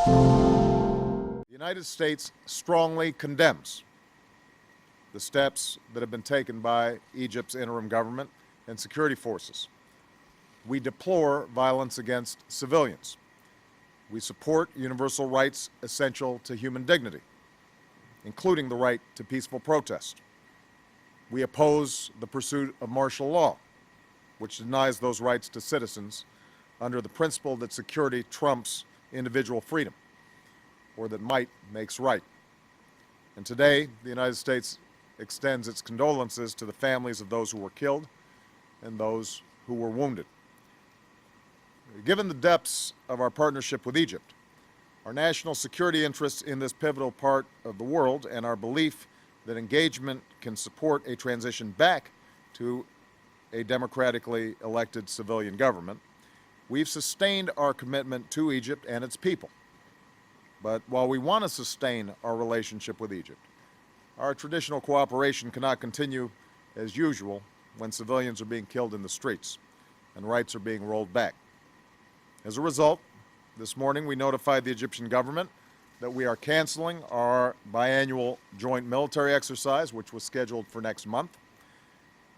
The United States strongly condemns the steps that have been taken by Egypt's interim government and security forces. We deplore violence against civilians. We support universal rights essential to human dignity, including the right to peaceful protest. We oppose the pursuit of martial law, which denies those rights to citizens under the principle that security trumps individual freedom, or that might makes right. And today, the United States extends its condolences to the families of those who were killed and those who were wounded. Given the depths of our partnership with Egypt, our national security interests in this pivotal part of the world, and our belief that engagement can support a transition back to a democratically elected civilian government, we've sustained our commitment to Egypt and its people. But while we want to sustain our relationship with Egypt, our traditional cooperation cannot continue as usual when civilians are being killed in the streets and rights are being rolled back. As a result, this morning we notified the Egyptian government that we are canceling our biannual joint military exercise, which was scheduled for next month.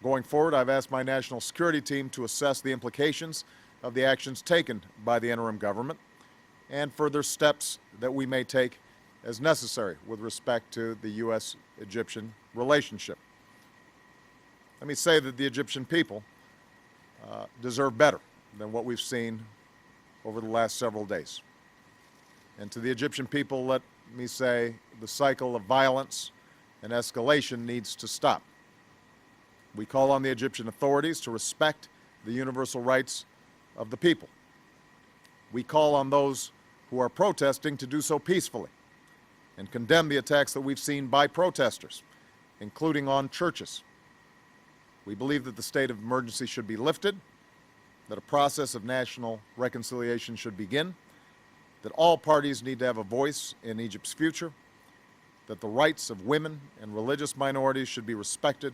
Going forward, I've asked my national security team to assess the implications of the actions taken by the interim government and further steps that we may take as necessary with respect to the U.S.-Egyptian relationship. Let me say that the Egyptian people deserve better than what we've seen over the last several days. And to the Egyptian people, let me say the cycle of violence and escalation needs to stop. We call on the Egyptian authorities to respect the universal rights of the people. We call on those who are protesting to do so peacefully and condemn the attacks that we've seen by protesters, including on churches. We believe that the state of emergency should be lifted, that a process of national reconciliation should begin, that all parties need to have a voice in Egypt's future, that the rights of women and religious minorities should be respected,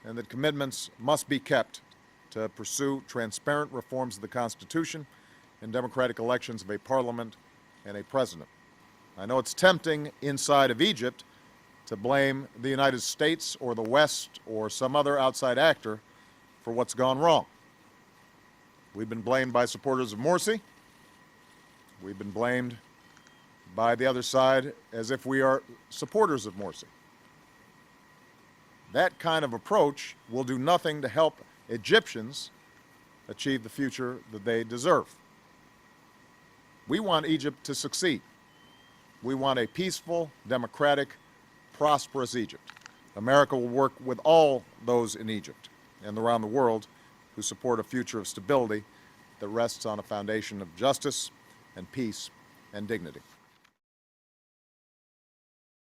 and that commitments must be kept to pursue transparent reforms of the Constitution and democratic elections of a parliament and a president. I know it's tempting inside of Egypt to blame the United States or the West or some other outside actor for what's gone wrong. We've been blamed by supporters of Morsi. We've been blamed by the other side as if we are supporters of Morsi. That kind of approach will do nothing to help Egyptians achieve the future that they deserve. We want Egypt to succeed. We want a peaceful, democratic, prosperous Egypt. America will work with all those in Egypt and around the world who support a future of stability that rests on a foundation of justice and peace and dignity.